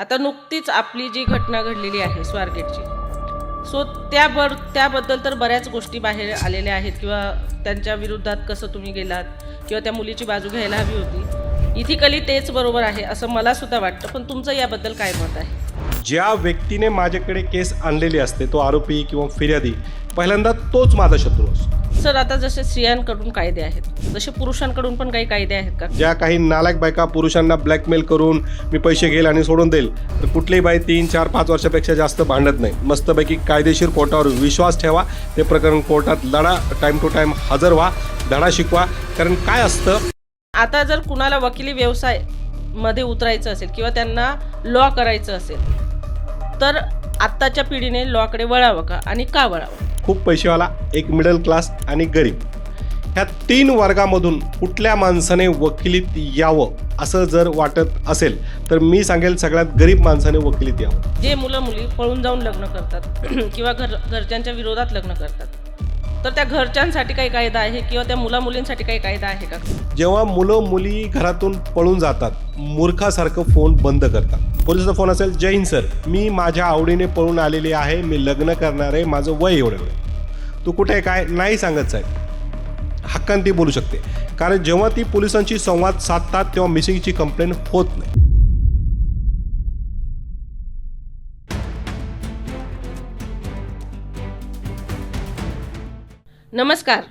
आता नुकतीच आपली जी घटना घडलेली आहे स्वारगेटची, सो त्याबद्दल तर बऱ्याच गोष्टी बाहेर आलेल्या आहेत किंवा त्यांच्या विरोधात कसं तुम्ही गेलात किंवा त्या मुलीची बाजू घ्यायला हवी होती. इथिकली तेच बरोबर आहे असं मला सुद्धा वाटतं, पण तुमचं याबद्दल काय मत आहे? ज्या व्यक्तीने माझ्याकडे केस आणलेली असते, तो आरोपी किंवा फिर्यादी, पहिल्यांदा तोच माझा शत्रू असतो. सर, आता जसे स्त्रियांकडून कायदे आहेत, जसे पुरुषांकडून पण काही कायदे आहेत का? ज्या काही नालायक बायका पुरुषांना ब्लॅकमेल करून मी पैसे घेईल आणि सोडून देईल, तर कुठलीही बाई 3, 4, 5 वर्षापेक्षा जास्त भांडत नाही. मस्तपैकी कायदेशीर कोर्टावर विश्वास ठेवा, ते प्रकरण कोर्टात लढा, टाईम टू टाईम हजर व्हा, धडा शिकवा. कारण काय असतं, आता जर कुणाला वकिली व्यवसाय मध्ये उतरायचं असेल किंवा त्यांना लॉ करायचं असेल, तर आत्ताच्या पिढीने लॉकडे वळावं का आणि का वळावं? खूप पैसेवाला, एक मिडल क्लास आणि गरीब, ह्या 3 वर्गामधून कुठल्या माणसाने वकिलीत यावं असं जर वाटत असेल, तर मी सांगेल सगळ्यात गरीब माणसाने वकिलीत यावं. जे मुलं मुली पळून जाऊन लग्न करतात किंवा घरच्यांच्या विरोधात लग्न करतात, तर त्या घरच्यांसाठी काही कायदा आहे किंवा त्या मुलींसाठी काही कायदा आहे का? जेव्हा मुलं मुली घरातून पळून जातात, मूर्खासारखं फोन बंद करतात. पोलिसाचा फोन असेल, जय हिंद सर, मी माझ्या आवडीने पळून आलेली आहे, मी लग्न करणार आहे, माझं वय एवढं. तू कुठे आहे, काय नाही सांगत साहेब, हक्कान ती बोलू शकते. कारण जेव्हा ती पोलिसांशी संवाद साधतात तेव्हा मिसिंगची कंप्लेंट होत नाही. नमस्कार,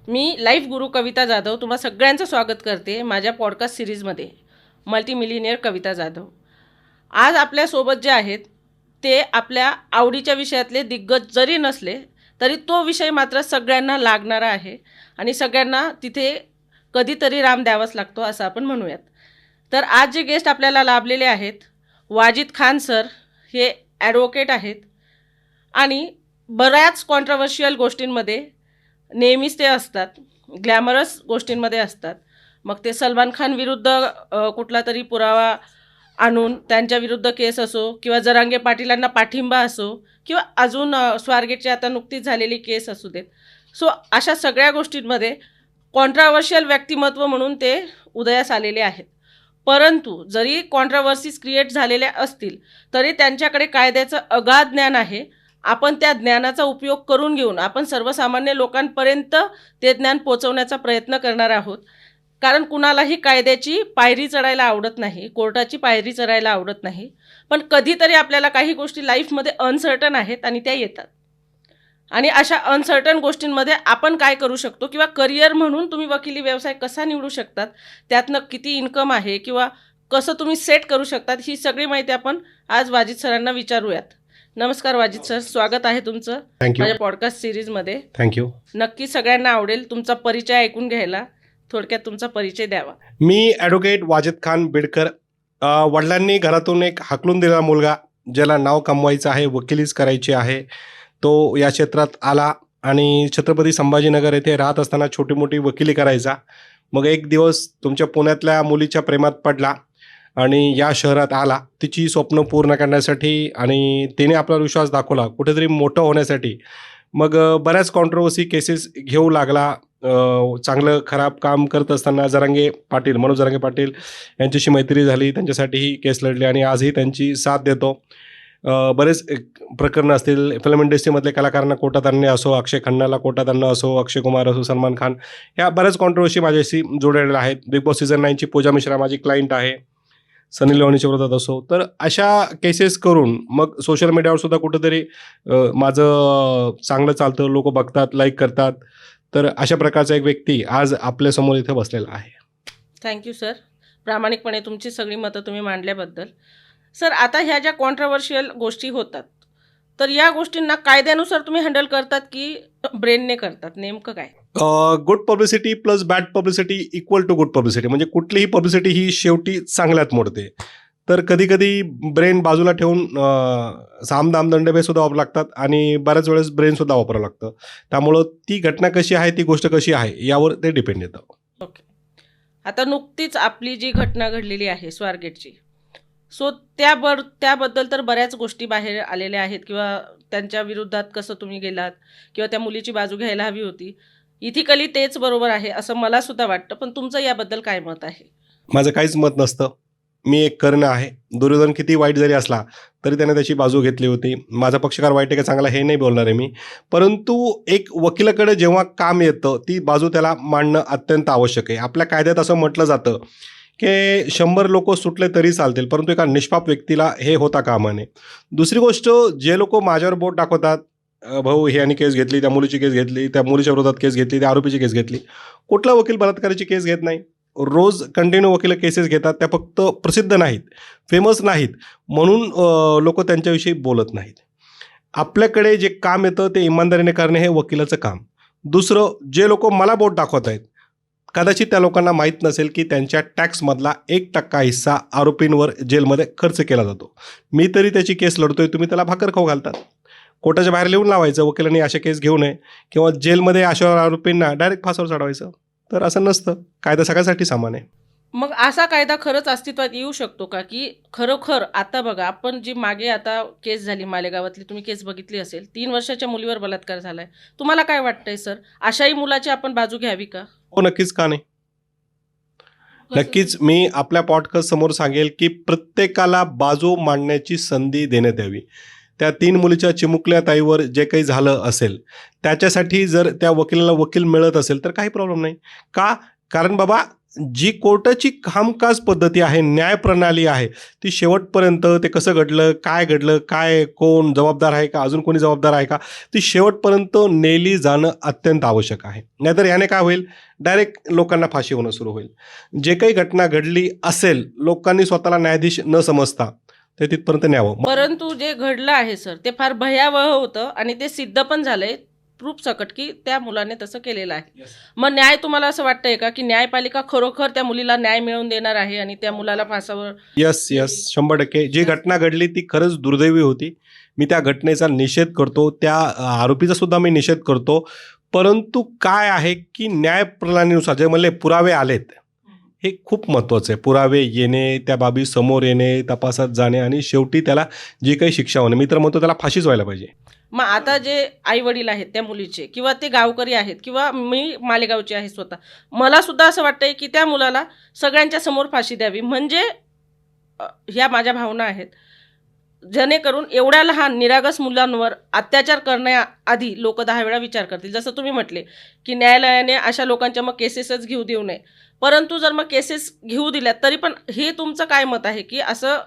मी लाईफ गुरु कविता जाधव तुम्हा सगळ्यांचं स्वागत करते माझ्या पॉडकास्ट सिरीजमध्ये, मल्टीमिलिनियर कविता जाधव. आज आपल्यासोबत जे आहेत ते आपल्या आवडीच्या विषयातले दिग्गज जरी नसले तरी तो विषय मात्र सगळ्यांना लागणारा आहे आणि सगळ्यांना तिथे कधीतरी राम द्यावाच लागतो असं आपण म्हणूयात. तर आज जे गेस्ट आपल्याला लाभलेले आहेत, वाजिद खान सर, हे ॲडव्होकेट आहेत आणि बऱ्याच कॉन्ट्रोवर्शियल गोष्टींमध्ये नेहमीच ते असतात, ग्लॅमरस गोष्टींमध्ये असतात. मग ते सलमान खान विरुद्ध कुठला तरी पुरावा आणून त्यांच्याविरुद्ध केस असो किंवा जरांगे पाटीलांना पाठिंबा असो किंवा अजून स्वारगेटची आता नुकतीच झालेली केस असू देत. सो अशा सगळ्या गोष्टींमध्ये कॉन्ट्रोवर्शियल व्यक्तिमत्व म्हणून ते उदयास आलेले आहेत. परंतु जरी कॉन्ट्रोवर्सीज क्रिएट झालेल्या असतील तरी त्यांच्याकडे कायद्याचं अगाध ज्ञान आहे. आपण त्या ज्ञानाचा उपयोग करून घेऊन आपण सर्वसामान्य लोकांपर्यंत ते ज्ञान पोचवण्याचा प्रयत्न करणार आहोत. कारण कुणालाही कायद्याची पायरी चढायला आवडत नाही, कोर्टाची पायरी चढायला आवडत नाही, पण कधीतरी आपल्याला काही गोष्टी लाईफमध्ये अनसर्टन आहेत आणि त्या येतात. आणि अशा अनसर्टन गोष्टींमध्ये आपण काय करू शकतो किंवा करिअर म्हणून तुम्ही वकिली व्यवसाय कसा निवडू शकतात, त्यातनं किती इन्कम आहे किंवा कसं तुम्ही सेट करू शकतात, ही सगळी माहिती आपण आज वाजिद सरांना विचारूयात. नमस्कार वाजिद सर, स्वागत आहे तुमचं माझ्या पॉडकास्ट सिरीजमध्ये. थँक्यू. नक्की सगळ्यांना आवडेल तुमचा परिचय ऐकून घ्यायला. थोडक्यात तुमचा परिचय द्यावा. मी ॲडव्होकेट वाजिद खान बिडकर. वडिलांनी घरातून एक हाकलून दिलेला मुलगा, ज्याला नाव कमवायचं आहे, वकिलीच करायची आहे, तो या क्षेत्रात आला आणि छत्रपती संभाजीनगर येथे राहत असताना छोटी मोठी वकिली करायचा. मग एक दिवस तुमच्या पुण्यातल्या मुलीच्या प्रेमात पडला आणि या शहरात आला तिची स्वप्न पूर्ण करण्यासाठी आणि तिने आपला विश्वास दाखवला कुठेतरी मोठं होण्यासाठी. मग बऱ्याच कॉन्ट्रोवर्सी केसेस घेऊ लागला. चांगलं खराब काम करत असताना मनोज जरांगे पाटील यांच्याशी मैत्री झाली, त्यांच्यासाठीही केस लढली आणि आजही त्यांची साथ देतो. बरेच प्रकरणं असतील, फिल्म इंडस्ट्रीमधल्या कलाकारांना कोर्टात आणणे असो, अक्षय खन्नाला कोर्टात आणणं असो, अक्षय कुमार असो, सलमान खान, ह्या बऱ्याच कॉन्ट्रोवर्सी माझ्याशी जोडलेल्या आहेत. बिग बॉस सीझन 9ची पूजा मिश्रा माझी क्लायंट आहे, सनी लिओनीच्या विरोधात असो. तर अशा केसेस करून मग सोशल मीडियावर सुद्धा कुठंतरी माझं चांगलं चालतं, लोक बघतात, लाईक करतात. तर अशा प्रकारचा एक व्यक्ती आज आपल्यासमोर इथे बसलेला आहे. थँक्यू सर, प्रामाणिकपणे तुमची सगळी मतं तुम्ही मांडल्याबद्दल. सर, आता ह्या ज्या कॉन्ट्रोवर्शियल गोष्टी होतात, तर या गोष्टींना कायद्यानुसार तुम्ही हँडल करतात की ब्रेनने करतात, नेमकं काय? Good publicity plus bad publicity equal to good publicity. म्हणजे कुठलीही पब्लिसिटी ही शेवटी चांगल्यात मोडते. तर कधी कधी ब्रेन बाजूला ठेवून सामदाम दंडभेद सुद्धा वापरावं लागतात आणि बऱ्याच वेळेस ब्रेनसुद्धा वापरावं लागतं. त्यामुळं ती घटना कशी आहे, ती गोष्ट कशी आहे, यावर ते डिपेंड येतं. ओके. आता नुकतीच आपली जी घटना घडलेली आहे स्वारगेटची, सो त्याबद्दल तर बऱ्याच गोष्टी बाहेर आलेल्या आहेत किंवा त्यांच्या विरोधात कसं तुम्ही गेलात किंवा त्या मुलीची बाजू घ्यायला हवी होती. इथिकली तेच बरोबर आहे असं मला सुद्धा वाटतं, पण तुमचं याबद्दल काय मत आहे? माझं काहीच मत नसतं. मी एक कर्ण आहे. दुर्योधन किती वाईट जरी असला तरी त्याने त्याची बाजू घेतली होती. माझा पक्षकार वाईट आहे का चांगला हे नाही बोलणार आहे मी. परंतु एक वकिलाकडे जेव्हा काम येतं ती बाजू त्याला मांडणं अत्यंत आवश्यक आहे. आपल्या कायद्यात असं म्हटलं जातं की 100 लोक सुटले तरी चालतील, परंतु एका निष्पाप व्यक्तीला हे होता कामा नये. दुसरी गोष्ट, जे लोक माझ्यावर बोट दाखवतात, भाऊ ह्यानी केस घेतली, त्या मुलीची केस घेतली, त्या मुलीच्या विरोधात केस घेतली, त्या आरोपीची केस घेतली. कुठला वकील बलात्काराची केस घेत नाही. रोज कंटिन्यू वकील केसेस घेतात. त्या फक्त प्रसिद्ध नाहीत, फेमस नाहीत म्हणून लोक त्यांच्याविषयी बोलत नाहीत. आपल्याकडे जे काम येतं ते इमानदारीने करणे हे वकिलाचं काम. दुसरं, जे लोक मला बोट दाखवत आहेत, कदाचित त्या लोकांना माहीत नसेल की त्यांच्या टॅक्समधला 1% हिस्सा आरोपींवर जेलमध्ये खर्च केला जातो. मी तरी त्याची केस लढतोय, तुम्ही त्याला भाकर खाऊ घालतात. कोर्टाच्या बाहेर लिहून लावायचं वकिलांनी अशा केस घेऊ नये, किंवा जेलमध्ये अशा आरोपींना डायरेक्ट फासावर चढवायचं. तर असं नसतं. कायदा सगळ्यासाठी समान आहे. मग असा कायदा खरंच अस्तित्वात येऊ शकतो का, की खरोखर आता बघा, आपण जी मागे आता केस झाली मालेगावातली, तुम्ही केस बघितली असेल, 3 वर्षाच्या मुलीवर बलात्कार झालाय. तुम्हाला काय वाटतंय सर, अशाही मुलाची आपण बाजू घ्यावी का? हो, नक्कीच, का नाही. नक्कीच मी आपल्या पॉडकास्ट समोर सांगेल की प्रत्येकाला बाजू मांडण्याची संधी देण्यात यावी. त्या 3 मुलीच्या चिमुकल्या ताईवर जे काही झालं असेल त्याच्यासाठी जर त्या वकिलाला वकील मिळत असेल तर काही प्रॉब्लेम नाही. का? कारण बाबा, जी कोर्टाची कामकाज पद्धती आहे, न्यायप्रणाली आहे, ती शेवटपर्यंत ते कसं घडलं, काय कोण जबाबदार आहे का, अजून कोणी जबाबदार आहे का, ती शेवटपर्यंत नेली जाणं अत्यंत आवश्यक आहे. नाहीतर याने काय होईल, डायरेक्ट लोकांना फाशी होणं सुरू होईल. जे काही घटना घडली असेल, लोकांनी स्वतःला न्यायाधीश न समजता ते तिथपर्यंत न्यावं. परंतु जे घडलं आहे सर, ते फार भयावह होतं आणि ते सिद्ध पण झालंय प्रूफ सकट की त्या मुलाने तसं केलेलं आहे. मग न्याय, तुम्हाला असं वाटतंय का की न्यायपालिका खरोखर त्या मुलीला न्याय मिळवून देणार आहे आणि त्या मुलाला फासावर? यस, 100%. जी घटना घडली ती खरंच दुर्दैवी होती. मी त्या घटनेचा निषेध करतो, त्या आरोपीचा सुद्धा मी निषेध करतो. परंतु काय आहे की न्यायप्रणालीनुसार जे म्हणले पुरावे आलेत, हे खूप महत्त्वाचं आहे. पुरावे येणे, त्या बाबी समोर येणे, तपासात जाणे आणि शेवटी त्याला जी काही शिक्षा होणे, मी तर म्हणतो त्याला फाशीच व्हायला पाहिजे. मग आता जे आई वडील आहेत त्या मुलीचे, किंवा ते गावकरी आहेत, किंवा मी मालेगावचे आहे स्वतः, मला सुद्धा असं वाटतंय की त्या मुलाला सगळ्यांच्या समोर फाशी द्यावी. म्हणजे ह्या माझ्या भावना आहेत, जेणेकरून एवढ्या लहान निरागस मुलांवर अत्याचार करण्याआधी लोक 10 वेळा विचार करतील. जसं तुम्ही म्हटले की न्यायालयाने अशा लोकांच्या मग केसेसच घेऊ देऊ नये. परंतु जर मग केसेस घेऊ दिल्या तरी पण हे तुमचं काय मत आहे की असं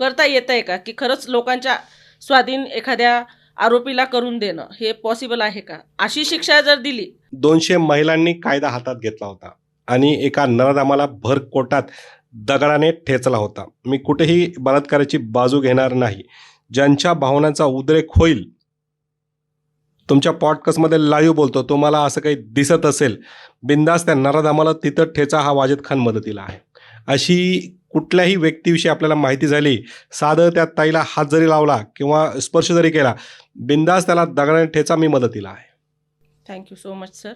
करता येतं आहे का, की खरंच लोकांच्या स्वाधीन एखाद्या आरोपीला करून देणं हे पॉसिबल आहे का? अशी शिक्षा जर दिली. 200 महिलांनी कायदा हातात घेतला होता आणि एका नराधामाला भर कोर्टात दगडाने ठेचला होता. मी कुठेही बलात्काराची बाजू घेणार नाही. ज्यांच्या भावनांचा उद्रेक होईल, तुमच्या पॉडकास्टमध्ये लाईव्ह बोलतो, तुम्हाला असं काही दिसत असेल, बिंदास त्या नराधामाला तिथं ठेचा, हा वाजिद खान मदतीला आहे. अशी कुठल्याही व्यक्तीविषयी आपल्याला माहिती झाली, साधं त्या ताईला हात जरी लावला किंवा स्पर्श जरी केला, बिंदास त्याला दगडाने ठेचा, मी मदतीला आहे. Thank you so much sir.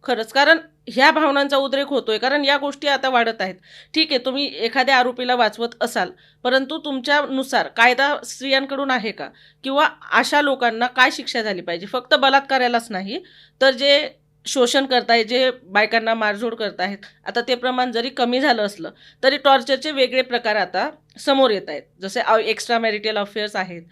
खरंच, कारण ह्या भावनांचा उद्रेक होतोय, कारण या गोष्टी आता वाढत आहेत. ठीक आहे, तुम्ही एखाद्या आरोपीला वाचवत असाल, परंतु तुमच्यानुसार कायदा स्त्रियांकडून आहे का, किंवा अशा लोकांना काय शिक्षा झाली पाहिजे? फक्त बलात्कारालाच नाही, तर जे शोषण करतायत, जे बायकांना मारझोड करतायत, आता ते प्रमाण जरी कमी झालं असलं तरी टॉर्चरचे वेगळे प्रकार आता समोर येत आहेत. जसे एक्स्ट्रा मॅरिटल अफेअर्स आहेत,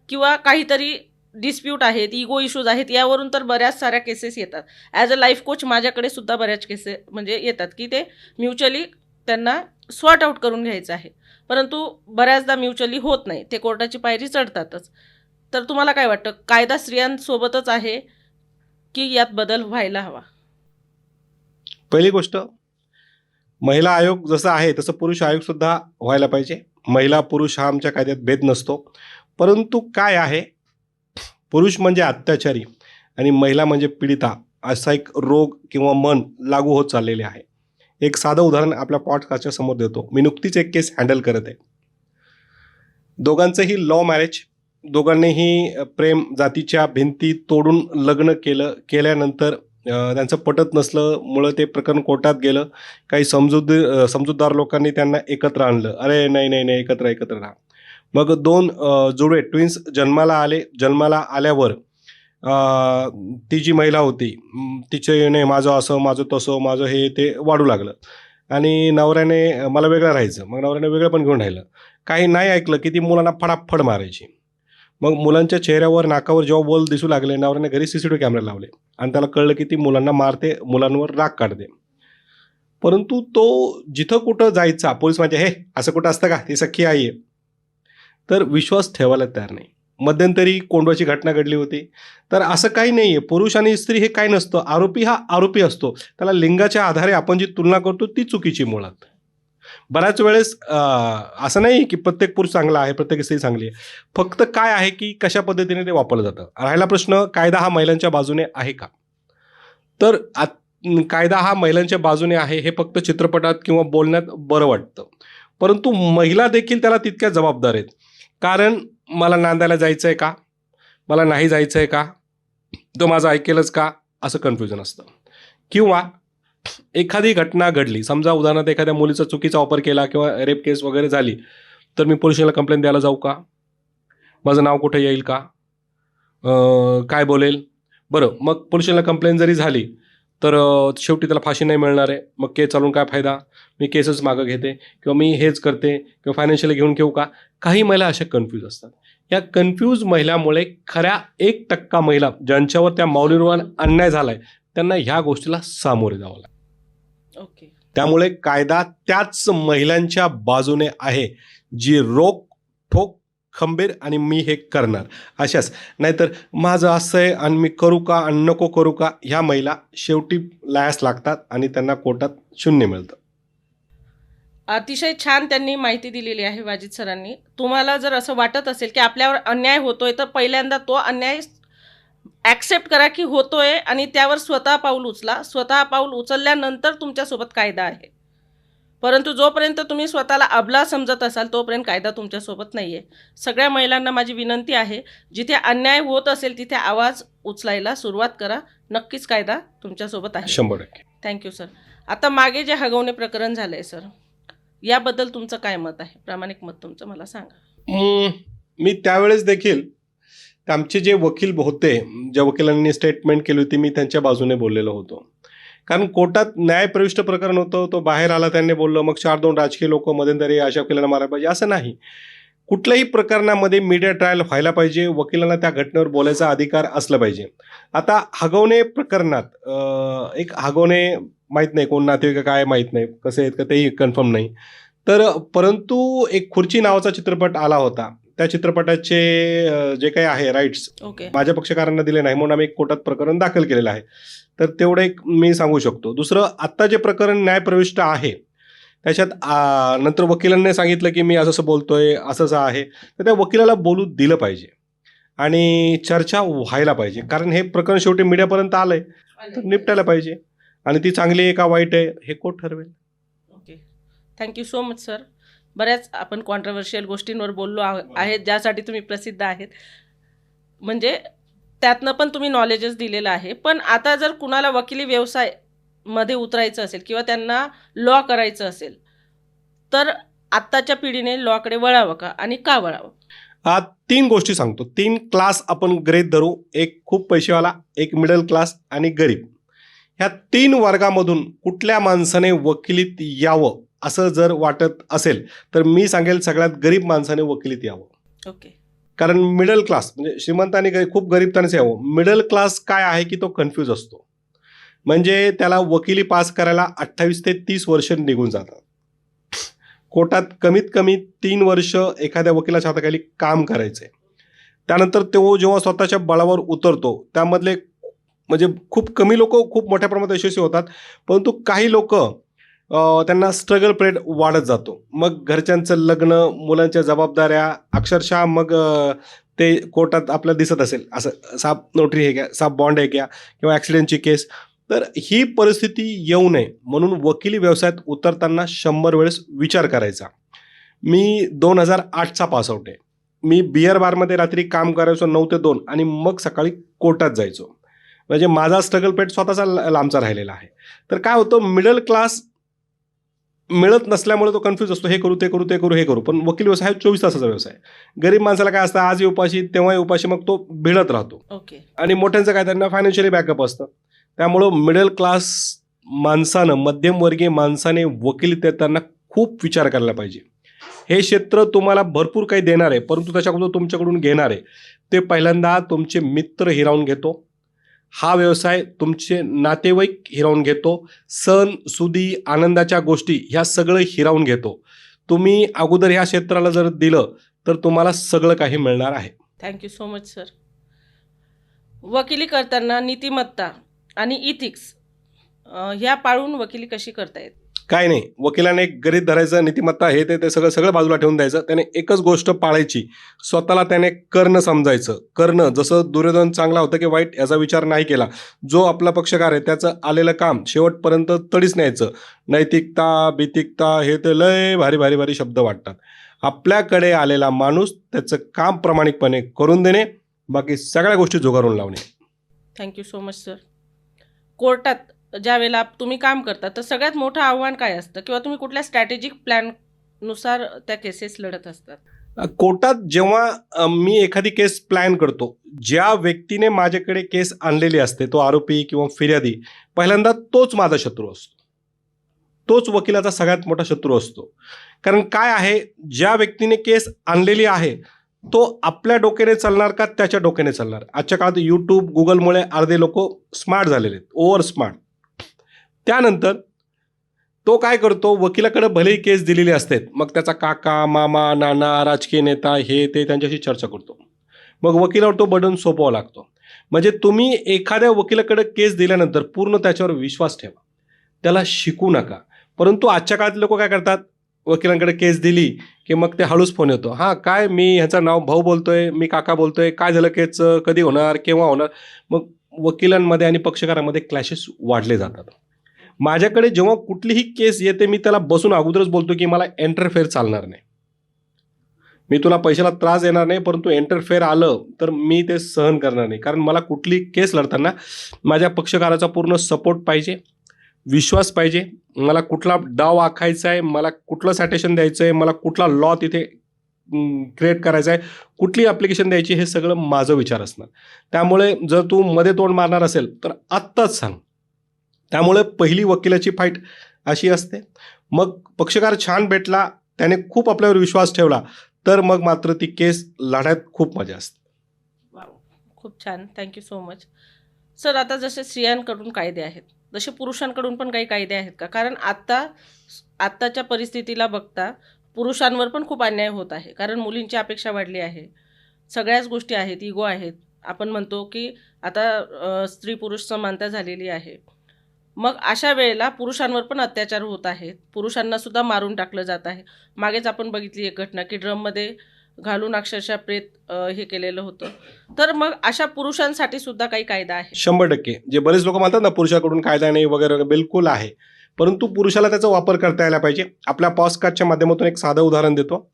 किंवा काहीतरी डिस्प्यूट आहेत, इगो इश्यूज आहेत, यावरून तर बऱ्याच साऱ्या केसेस येतात. ॲज अ लाईफ कोच माझ्याकडे सुद्धा बऱ्याच केसेस म्हणजे येतात की ते म्युच्युअली त्यांना सॉर्ट आऊट करून घ्यायचं आहे, परंतु बऱ्याचदा म्युच्युअली होत नाही, ते कोर्टाची पायरी चढतातच. तर तुम्हाला काय वाटतं, कायदा स्त्रियांसोबतच आहे की यात बदल व्हायला हवा? पहिली गोष्ट, महिला आयोग जसं आहे तसं पुरुष आयोगसुद्धा व्हायला पाहिजे. महिला पुरुष हा आमच्या कायद्यात भेद नसतो. परंतु काय आहे, पुरुष म्हणजे अत्याचारी आणि महिला म्हणजे पीडिता, असा एक रोग किंवा मन लागू होत चाललेले आहे. एक साधं उदाहरण आपल्या पॉडकास्टच्या समोर देतो. मी नुकतीच एक केस हँडल करत आहे. दोघांचंही लव्ह मॅरेज, दोघांनीही प्रेम जातीच्या भिंती तोडून लग्न केल्यानंतर त्यांचं पटत नसल्यामुळं ते प्रकरण कोर्टात गेलं. काही समजूतदार लोकांनी त्यांना एकत्र आणलं. अरे नाही, एकत्र राहा. मग 2 जुळे ट्विन्स जन्माला आले. जन्माला आल्यावर ती जी महिला होती, तिचे नाही, माझं असं, माझं तसं, माझं हे ते वाढू लागलं. आणि नवऱ्याने मला वेगळं राहायचं, मग नवऱ्याने वेगळं पण घेऊन राहिलं. काही नाही ऐकलं की ती मुलांना फडाफड मारायची. मग मुलांच्या चेहऱ्यावर नाकावर जेव्हा बोल दिसू लागले, नवऱ्याने घरी CCTV कॅमेरे लावले आणि त्याला कळलं की ती मुलांना मारते, मुलांवर राग काढते. परंतु तो जिथं कुठं जायचा, पोलीस म्हणजे हे असं कुठं असतं का, ती सख्खी आई आहे, तर विश्वास ठेवायला तयार नाही. मध्यंतरी कोंडवाची घटना घडली होती. तर असं काही नाही आहे, पुरुष आणि स्त्री हे काही नसतं. आरोपी हा आरोपी असतो. त्याला लिंगाच्या आधारे आपण जी तुलना करतो ती चुकीची मुळात. बऱ्याच वेळेस असं नाही की प्रत्येक पुरुष चांगला आहे, प्रत्येक स्त्री चांगली आहे. फक्त काय आहे की कशा पद्धतीने ते वापरलं जातं. राहिला प्रश्न, कायदा हा महिलांच्या बाजूने आहे का? तर कायदा हा महिलांच्या बाजूने आहे हे फक्त चित्रपटात किंवा बोलण्यात बरं वाटतं. परंतु महिला देखील त्याला तितक्या जबाबदार आहेत. कारण मला नांदायला जायचं आहे का? मला नाही जायचं आहे का? तो माझं ऐकेलच का? असं कन्फ्युजन असतं. किंवा एखादी घटना घडली, समजा उदाहरणार्थ एखाद्या मुलीचा चुकीचा वापर केला किंवा रेप केस वगैरे झाली, तर मी पोलीस स्टेशनला कंप्लेंट द्यायला जाऊ का? माझं नाव कुठे येईल का? काय बोलेल? बरं, मग पोलीस स्टेशनला कंप्लेंट जरी झाली तर शेवटी त्याला फाशी नाही मिळणार आहे. मग केस चालवून काय फायदा? मी केसच मागं घेते किंवा मी हेच करते किंवा फायनान्शियली घेऊन घेऊ का? काही महिला अशा कन्फ्यूज असतात. या कन्फ्यूज महिलामुळे खऱ्या 1% महिला ज्यांच्यावर त्या माऊलीवर अन्याय झालाय त्यांना ह्या गोष्टीला सामोरे जावं लागतं. ओके. त्यामुळे कायदा त्याच महिलांच्या बाजूने आहे जी रोक ठोक खंबीर आणि मी हे करणार अशाच. नाहीतर माझं असं आहे आणि मी करू का आणि नको करू का, ह्या महिला शेवटी लायास लागतात आणि त्यांना कोर्टात शून्य मिळतं. अतिशय छान त्यांनी माहिती दिलेली आहे वाजिद सरांनी. तुम्हाला जर असं वाटत असेल की आपल्यावर अन्याय होतोय, तर पहिल्यांदा तो अन्याय ॲक्सेप्ट करा की होतोय आणि त्यावर स्वतः पाऊल उचला. स्वतः पाऊल उचलल्यानंतर तुमच्यासोबत कायदा आहे. परंतु जोपर्यंत तुम्ही स्वतःला अबला समजत असाल तोपर्यंत कायदा तुमच्यासोबत नाही आहे. सगळ्या महिलांना माझी विनंती आहे, जिथे अन्याय होत असेल तिथे आवाज उचलायला सुरुवात करा. नक्कीच कायदा तुमच्यासोबत आहे. 100%. Thank you sir. आता मागे जे हगवणे प्रकरण झालं आहे सर, याबद्दल तुमचं काय मत आहे? प्रामाणिक मत तुमचं मला सांगा. मी त्यावेळेस देखील आमचे जे वकील होते, ज्या वकिलांनी स्टेटमेंट केली होती, मी त्यांच्या बाजूने बोललेलो होतो. कारण कोर्टात न्यायप्रविष्ट प्रकरण होतं, तो बाहेर आला, त्यांनी बोललं, मग 4-2 राजकीय लोक मध्यंतरी अशा वकिलांना मारायला पाहिजे असं नाही. कुठल्याही प्रकरणामध्ये मीडिया ट्रायल व्हायला पाहिजे, वकिलांना त्या घटनेवर बोलायचा अधिकार असला पाहिजे. आता हगवणे प्रकरणात एक हगवणे माहीत नाही कोण नातेवाईक काय माहीत नाही, कसे आहेत का तेही कन्फर्म नाही. तर परंतु एक खुर्ची नावाचा चित्रपट आला होता. त्या चित्रपटाचे जे काही आहे राईट्स ओके. माझ्या पक्षकारांना दिले नाही म्हणून आम्ही एक कोर्टात प्रकरण दाखल केलेलं आहे. तर तेवढं एक मी सांगू शकतो. दुसरं, आत्ता जे प्रकरण न्यायप्रविष्ट आहे त्याच्यात नंतर वकिलांनी सांगितलं की मी असं बोलतोय, असंच आहे, तर त्या वकिलाला बोलू दिलं पाहिजे आणि चर्चा व्हायला पाहिजे. कारण हे प्रकरण शेवटी मीडियापर्यंत आलंय तर निपटायला पाहिजे आणि ती चांगली आहे का वाईट आहे हे कोर्ट ठरवेल. Okay. Thank you so much sir. बऱ्याच आपण कॉन्ट्रोवर्शियल गोष्टींवर बोललो आहेत, ज्यासाठी तुम्ही प्रसिद्ध आहेत. म्हणजे त्यातनं पण तुम्ही नॉलेजच दिलेलं आहे. पण आता जर कुणाला वकिली व्यवसाय मध्ये उतरायचं असेल किंवा त्यांना लॉ करायचं असेल, तर आत्ताच्या पिढीने लॉकडे वळावं का आणि का वळावं? 3 गोष्टी सांगतो. 3 क्लास आपण गृहीत धरू. एक खूप पैसेवाला, एक मिडल क्लास आणि गरीब. ह्या 3 वर्गामधून कुठल्या माणसाने वकिलीत यावं असं जर वाटत असेल तर मी सांगेल सगळ्यात गरीब माणसाने वकिलीत यावं. ओके. कारण मिडल क्लास म्हणजे श्रीमंत आणि खूप गरीबतानेच यावं. मिडल क्लास काय आहे की तो कन्फ्यूज असतो. म्हणजे त्याला वकिली पास करायला 28 ते 30 वर्ष निघून जातात. कोर्टात कमीत कमी 3 वर्ष एखाद्या वकिलाच्या हाताखाली काम करायचे. त्यानंतर तो जेव्हा स्वतःच्या बळावर उतरतो त्यामधले म्हणजे खूप कमी लोक खूप मोठ्या प्रमाणात यशस्वी होतात. परंतु काही लोक त्यांना स्ट्रगल पिरियड वाढत जातो. मग घरच्यांचं लग्न, मुलांच्या जबाबदाऱ्या, अक्षरशः मग ते कोर्टात आपल्याला दिसत असेल असं साब नोटरी है क्या, साब बॉन्ड है क्या किंवा ॲक्सिडेंटची केस. तर ही परिस्थिती येऊ नये म्हणून वकिली व्यवसायात उतरताना 100 वेळेस विचार करायचा. मी 2008चा पासआउट आहे. मी बिअर बारमध्ये रात्री काम करायचो 9 ते 2 आणि मग सकाळी कोर्टात जायचो. म्हणजे माझा स्ट्रगल पेट स्वतःचा लांबचा राहिलेला आहे. तर काय होतं, मिडल क्लास मिळत नसल्यामुळे तो कन्फ्यूज असतो, हे करू ते करू ते करू हे करू. पण वकील व्यवसाय हा 24 तासाचा व्यवसाय. गरीब माणसाला काय असतं, आज उपाशी तेव्हा उपाशी, मग तो भिडत राहतो. ओके. आणि मोठ्यांचं काय, त्यांना फायनान्शियली बॅकअप असतं. त्यामुळं मिडल क्लास माणसानं, मध्यमवर्गीय माणसाने वकिली देताना खूप विचार करायला पाहिजे. हे क्षेत्र तुम्हाला भरपूर काही देणार आहे, परंतु त्याच्याकडून तुमच्याकडून घेणार आहे ते पहिल्यांदा तुमचे मित्र हिरावून घेतो. हा व्यवसाय तुमचे नातेवाईक हिरावून घेतो. सण, सुदी, आनंदाच्या गोष्टी ह्या सगळं हिरावून घेतो. तुम्ही अगोदर ह्या क्षेत्राला जर दिलं तर तुम्हाला सगळं काही मिळणार आहे. Thank you so much sir. वकिली करताना नीतिमत्ता आणि इथिक्स ह्या पाळून वकिली कशी करता येते? काय नाही, वकिलाने एक गरीब धरायचं, नीतिमत्ता हे ते सगळं सगळं बाजूला ठेवून द्यायचं. त्याने एकच गोष्ट पाळायची, स्वतःला त्याने कर्ण समजायचं. कर्ण, जसं दुर्योधन चांगला होता की वाईट याचा विचार नाही केला. जो आपला पक्षकार आहे त्याचं आलेलं काम शेवटपर्यंत तडीच न्यायचं. नैतिकता, बितिकता हे ते लय भारी भारी भारी शब्द वाटतात. आपल्याकडे आलेला माणूस त्याचं काम प्रामाणिकपणे करून देणे, बाकी सगळ्या गोष्टी जुगारून लावणे. Thank you so much sir. कोर्टात ज्या वेळेला तुम्ही काम करता तर सगळ्यात मोठं आव्हान काय असतं किंवा तुम्ही कुठल्या स्ट्रॅटेजिक प्लॅननुसार त्या केसेस लढत असतात? कोर्टात जेव्हा मी एखादी केस प्लॅन करतो, ज्या व्यक्तीने माझ्याकडे केस आणलेली असते, तो आरोपी किंवा फिर्यादी, पहिल्यांदा तोच माझा शत्रू असतो. तोच वकिलाचा सगळ्यात मोठा शत्रू असतो. कारण काय आहे, ज्या व्यक्तीने केस आणलेली आहे तो आपल्या डोक्याने चालणार का त्याच्या डोक्याने चालणार? आजच्या काळात यूट्यूब, गुगलमुळे अर्धे लोक स्मार्ट झालेले आहेत, ओव्हर स्मार्ट. त्यानंतर तो काय करतो, वकिलाकडे भलेही केस दिलेली असते, मग त्याचा काका, मामा, नाना, राजकीय नेता हे ते त्यांच्याशी चर्चा करतो. मग वकिलावर तो बर्डन सोपवावा लागतो. म्हणजे तुम्ही एखाद्या वकिलाकडे केस दिल्यानंतर पूर्ण त्याच्यावर विश्वास ठेवा, त्याला शिकू नका. परंतु आजच्या काळात लोक काय करतात, वकिलांकडे केस दिली की मग ते हळूच फोन येतो, हां काय, मी ह्याचं नाव भाऊ बोलतोय, मी काका बोलतोय, काय झालं केसचं, कधी होणार, केव्हा होणार. मग वकिलांमध्ये आणि पक्षकारांमध्ये क्लॅशेस वाढले जातात. माझ्याकडे जेव्हा कुठलीही केस येते मी त्याला बसून अगोदरच बोलतो की मला एंटरफेअर चालणार नाही, मी तुला पैशाला त्रास देणार नाही, परंतु एंटरफेअर आलं तर मी ते सहन करणार नाही. कारण मला कुठली केस लढताना माझ्या पक्षकाराचा पूर्ण सपोर्ट पाहिजे, विश्वास पाहिजे. मला कुठला डाव आखायचा आहे, मला कुठलं सायटेशन द्यायचं आहे, मला कुठला लॉ तिथे क्रिएट करायचा आहे, कुठली ॲप्लिकेशन द्यायची, हे सगळं माझं विचार असणार. त्यामुळे जर तू मध्ये तोंड मारणार असेल तर आत्ताच सांग. त्यामुळे पहिली वकिलाची फाईट अशी असते. मग पक्षकार छान भेटला, त्याने खूप आपल्यावर विश्वास ठेवला, तर मग मात्र ती केस लढ्यात खूप मजा असते. वाव, खूप छान. Thank you so much sir. आता जसे स्त्रियांकडून कायदे आहेत तसे पुरुषांकडून पण काही कायदे आहेत का? कारण आत्ताच्या परिस्थितीला बघता पुरुषांवर पण खूप अन्याय होत आहे. कारण मुलींची अपेक्षा वाढली आहे, सगळ्याच गोष्टी आहेत, इगो आहेत. आपण म्हणतो की आता स्त्री पुरुष समानता झालेली आहे. मग अशा वेळेला पुरुषांवर पण अत्याचार होत आहेत, पुरुषांना सुद्धा मारून टाकलं जात आहे. मागेच आपण बघितली एक घटना की ड्रममध्ये घालून अक्षरशः प्रेत हे केलेलं होतं. तर मग अशा पुरुषांसाठी सुद्धा काही कायदा आहे? 100%. जे बरेच लोक म्हणतात ना पुरुषाकडून कायदा नाही वगैरे वगैरे, बिलकुल आहे, परंतु पुरुषाला त्याचा वापर करता यायला पाहिजे. आपल्या पॉडकास्टच्या माध्यमातून एक साधं उदाहरण देतो.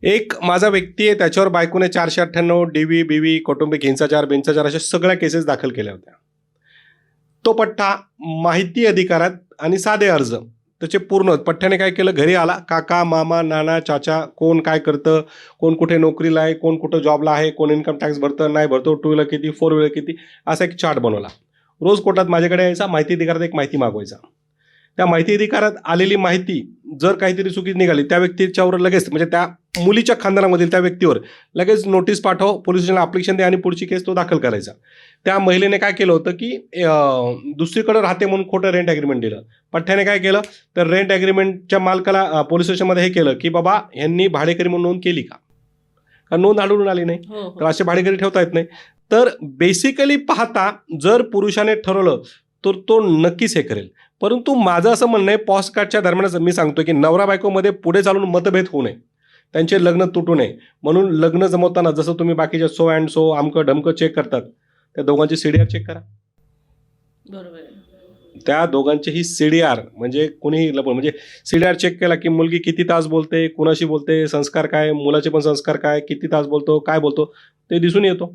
एक माझा व्यक्ती आहे, त्याच्यावर बायकोने 498 DV, BV, कौटुंबिक हिंसाचार अशा सगळ्या केसेस दाखल केल्या होत्या. तो पठ्ठा माहिती अधिकारात आणि साधे अर्ज त्याचे पूर्ण पठ्ठ्याने काय केलं, घरी आला, काका, मामा, नाना, चाचा, कोण काय करतं, कोण कुठे नोकरीला आहे, कोण कुठं जॉबला आहे, कोण इन्कम टॅक्स भरतं नाही भरतो, 2 व्हीलर किती, 4 व्हीलर किती, असा एक चार्ट बनवला. रोज कोर्टात माझ्याकडे यायचा, माहिती अधिकारात एक माहिती मागवायचा. त्या माहिती अधिकारात आलेली माहिती जर काहीतरी चुकी निघाली त्या व्यक्तीच्यावर लगेच, म्हणजे त्या मुलीच्या खानदानामधील त्या व्यक्तीवर लगेच नोटीस पाठव, पोलीस स्टेशनला ॲप्लिकेशन दे आणि पुढची केस तो दाखल करायचा. त्या महिलेने काय केलं होतं की दुसरीकडे राहते म्हणून खोटं रेंट ॲग्रीमेंट दिलं. पठ्ठ्याने काय केलं तर रेंट ॲग्रीमेंटच्या मालकाला पोलीस स्टेशनमध्ये हे केलं की बाबा यांनी भाडेकरी म्हणून नोंद केली का? कारण नोंद आढळून आली नाही, तर असे भाडेकरी ठेवता येत नाही. तर बेसिकली पाहता जर पुरुषाने ठरवलं तर तो नक्कीच हे करेल. परंतु माझं असं म्हणणं आहे, पॉडकास्टच्या दरम्यानच मी सांगतो की नवरा बायकोमध्ये पुढे चालून मतभेद होऊ नये, त्यांचे लग्न तुटू नये. म्हणून लग्न जमवताना जसं तुम्ही बाकीच्या सो अँड सो अमकं ढमकं चेक करतात, त्या दोघांची CDR चेक करा. बरोबर आहे. त्या दोघांचीही CDR म्हणजे कोणीही म्हणजे CDR चेक केला की मुलगी किती तास बोलते, कुणाशी बोलते, संस्कार काय, मुलाचे पण संस्कार काय, किती तास बोलतो, काय बोलतो ते दिसून येतो.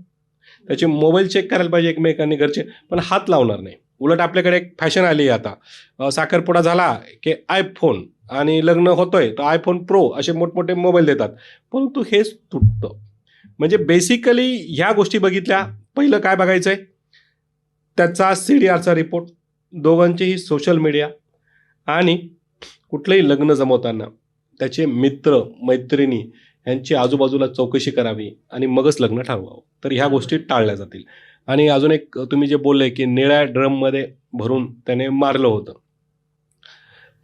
त्याचे मोबाईल चेक करायला पाहिजे एकमेकांनी घरचे, पण हात लावणार नाही. उलट आपल्याकडे एक फॅशन आली आहे आता, साखरपुडा झाला की iPhone आणि लग्न होतोय तर iPhone Pro असे मोठमोठे मोबाईल देतात, परंतु हेच तुटतं. म्हणजे बेसिकली ह्या गोष्टी बघितल्या, पहिलं काय बघायचं आहे त्याचा CDRचा रिपोर्ट, दोघांचेही सोशल मीडिया आणि कुठलंही लग्न जमवताना त्याचे मित्र मैत्रिणी यांची आजूबाजूला चौकशी करावी आणि मगच लग्न ठरवावं, तर ह्या गोष्टी टाळल्या जातील. आणि अजून एक तुम्ही जे बोलले की निळ्या ड्रममध्ये भरून त्याने मारलं होतं,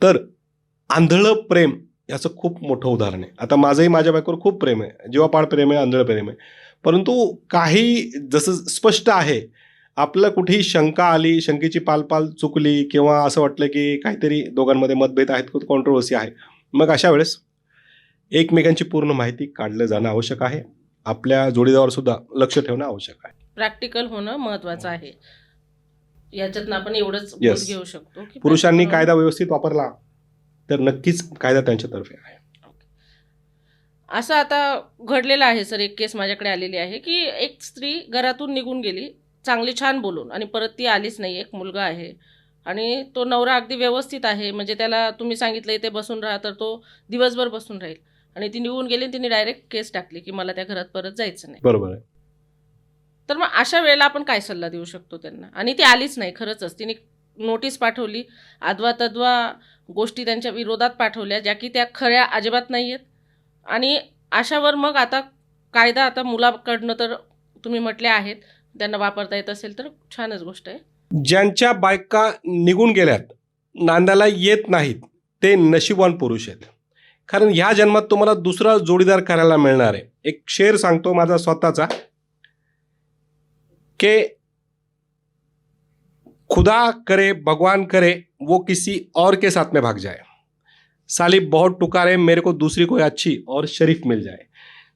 तर आंधळं प्रेम याचं खूप मोठं उदाहरण आहे. आता माझंही माझ्या बायकोवर खूप प्रेम आहे, जीवापाड प्रेम आहे, आंधळं प्रेम आहे. परंतु काही जसं स्पष्ट आहे, आपल्याला कुठेही शंका आली, शंकेची पालपाल चुकली किंवा असं वाटलं की काहीतरी दोघांमध्ये मतभेद आहेत, कॉन्ट्रोवर्सी आहे, मग अशा वेळेस एकमेकांची पूर्ण माहिती काढलं जाणं आवश्यक आहे. आपल्या जोडीदारावर सुद्धा लक्ष ठेवणं आवश्यक आहे. प्रॅक्टिकल होणं महत्वाचं आहे. याच्यातनं आपण एवढंच बोध Yes. घेऊ शकतो की पुरुषांनी practical कायदा व्यवस्थित वापरला तर नक्कीच कायदा त्यांच्यातर्फे आहे. असं आता घडलेलं आहे सर, एक केस माझ्याकडे आलेली आहे की एक स्त्री घरातून निघून गेली चांगली छान बोलून आणि परत ती आलीच नाही. एक मुलगा आहे आणि तो नवरा अगदी व्यवस्थित आहे, म्हणजे त्याला तुम्ही सांगितलं इथे बसून राहा तर तो दिवसभर बसून राहील, आणि ती निघून गेली आणि तिने डायरेक्ट केस टाकली की मला त्या घरात परत जायचं नाही. बरोबर आहे. तर मग अशा वेळेला आपण काय सल्ला देऊ शकतो त्यांना? आणि ती आलीच नाही, खरंच तिने नोटीस पाठवली, अद्वा तद्वा गोष्टी त्यांच्या विरोधात पाठवल्या ज्या की त्या खऱ्या अजिबात नाही आहेत. आणि अशावर मग आता कायदा आता मुलाकडनं तर तुम्ही म्हटले आहेत, त्यांना वापरता येत असेल तर छानच गोष्ट आहे. ज्यांच्या बायका निघून गेल्यात, नांदायला येत नाहीत, ते नशीबवान पुरुष आहेत. कारण ह्या जन्मात तुम्हाला दुसरा जोडीदार करायला मिळणार आहे. एक शेर सांगतो माझा स्वतःचा, के खुदा करे भगवान करे वो किसी और के साथ में भाग जाए, साली बहुत टुकारे मेरे को दूसरी कोई अच्छी और शरीफ मिल जाए.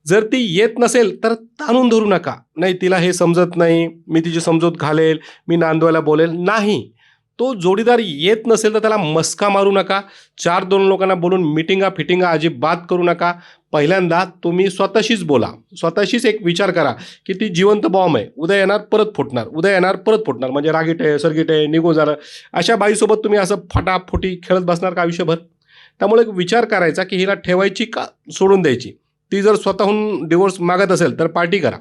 जर ती येत नसेल तर ताणून धरू नका, नाही तिला हे समजत नाही, मी तिची समजूत घालेल, मी नांदवायला बोलेल, नाही. तो जोडीदार येत नसेल तर त्याला मस्का मारू नका, 4-2 लोकांना बोलून मिटिंगा फिटिंगा अजिबात करू नका. पहिल्यांदा तुम्ही स्वतःशीच बोला, स्वतःशीच एक विचार करा की ती जिवंत बॉम्ब आहे, उद्या येणार परत फुटणार, उद्या येणार परत फुटणार, म्हणजे रागीट आहे, सरगीट आहे, निघून जाणार. अशा बाईसोबत तुम्ही असं फटाफुटी खेळत बसणार का आयुष्यभर? त्यामुळे एक विचार करायचा की हिला ठेवायची का सोडून द्यायची. ती जर स्वतःहून डिवोर्स मागत असेल तर पार्टी करा,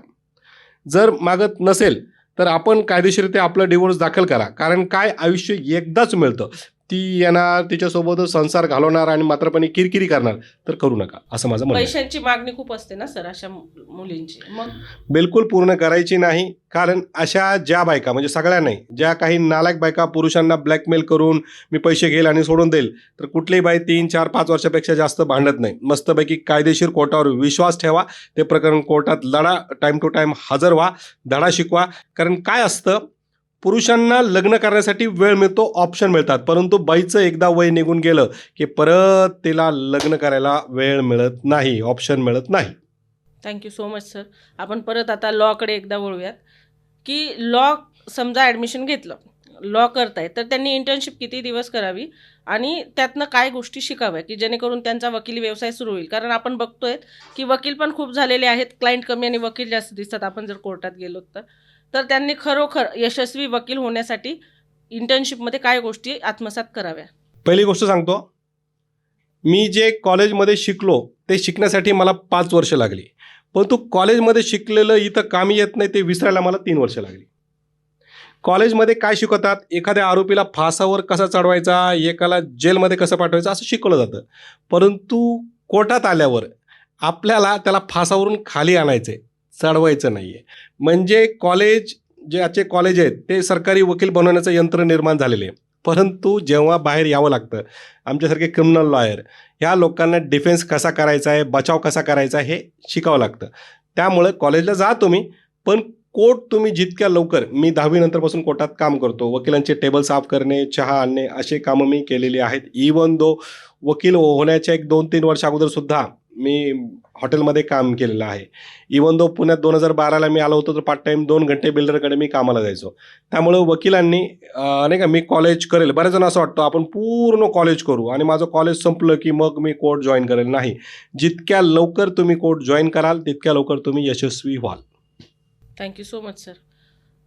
जर मागत नसेल तर आपण कायदेशीरित्या आपलं डिवोर्स दाखल करा. कारण काय, आयुष्य एकदाच मिळतं. ती येणार, तिच्यासोबतच संसार घालवणार आणि मात्रपणे किरकिरी करणार, तर करू नका, असं माझं म्हणणं आहे. पैशांची मागणी खूप असते ना सर अशा मुलींची, मग बिलकुल पूर्ण करायची नाही. कारण अशा ज्या बायका, म्हणजे सगळ्या नाही, ज्या काही नालायक बायका पुरुषांना ब्लॅकमेल करून मी पैसे घेईल आणि सोडून देईल, तर कुठलीही बाई 3, 4, 5 वर्षापेक्षा जास्त भांडत नाही. मस्तपैकी कायदेशीर कोर्टावर विश्वास ठेवा, ते प्रकरण कोर्टात लढा, टाईम टू टाईम हजर व्हा, धडा शिकवा. कारण काय असतं, पुरुषांना लग्न करण्यासाठी वेळ मिळतो, ऑप्शन मिळतात, परंतु बाईचं एकदा वय निघून गेलं की परत तिला लग्न करायला वेळ मिळत नाही, ऑप्शन मिळत नाही. Thank you so much sir. आपण परत आता लॉकडे एकदा वळूयात की लॉ समजा ॲडमिशन घेतलं, लॉ करताय, तर त्यांनी इंटर्नशिप किती दिवस करावी आणि त्यातनं काय गोष्टी शिकाव्या की जेणेकरून त्यांचा वकिली व्यवसाय सुरू होईल? कारण आपण बघतोय की वकील पण खूप झालेले आहेत, क्लायंट कमी आणि वकील जास्त दिसतात आपण जर कोर्टात गेलो तर त्यांनी खरोखर यशस्वी वकील होण्यासाठी इंटर्नशिपमध्ये काय गोष्टी आत्मसात कराव्या? पहिली गोष्ट सांगतो, मी जे कॉलेजमध्ये शिकलो ते शिकण्यासाठी मला 5 वर्ष लागली, परंतु कॉलेजमध्ये शिकलेलं इथं कामी येत नाही, ते विसरायला मला 3 वर्ष लागली. कॉलेजमध्ये काय शिकवतात, एखाद्या आरोपीला फासावर कसा चढवायचा, एकाला जेलमध्ये कसं पाठवायचं असं शिकवलं जातं. परंतु कोर्टात आल्यावर आपल्याला त्याला फासावरून खाली आणायचं आहे, चढवायचं नाही आहे. म्हणजे कॉलेज, जे आजचे कॉलेज आहेत ते सरकारी वकील बनवण्याचं यंत्र निर्माण झालेले आहे. परंतु जेव्हा बाहेर यावं लागतं, आमच्यासारखे क्रिमिनल लॉयर, ह्या लोकांना डिफेन्स कसा करायचा आहे, बचाव कसा करायचा आहे हे शिकावं लागतं. त्यामुळं कॉलेजला जा तुम्ही, पण कोर्ट तुम्ही जितक्या लवकर, मी 10वी नंतरपासून कोर्टात काम करतो, वकिलांचे टेबल साफ करणे, चहा आणणे, असे कामं मी केलेली आहेत. इवन दो वकील होण्याच्या 1-2-3 वर्ष अगोदरसुद्धा मी हॉटेलमध्ये काम केलेलं आहे. इवन दो पुण्यात 2012ला मी आलो होतो तर पार्ट टाईम 2 घंटे बिल्डरकडे मी कामाला जायचो. त्यामुळं वकिलांनी नाही का, मी कॉलेज करेल, बऱ्याच जण असं वाटतं आपण पूर्ण कॉलेज करू आणि माझं कॉलेज संपलं की मग मी कोर्ट जॉईन करेल. नाही, जितक्या लवकर तुम्ही कोर्ट जॉईन कराल तितक्या लवकर तुम्ही यशस्वी व्हाल. Thank you so much sir.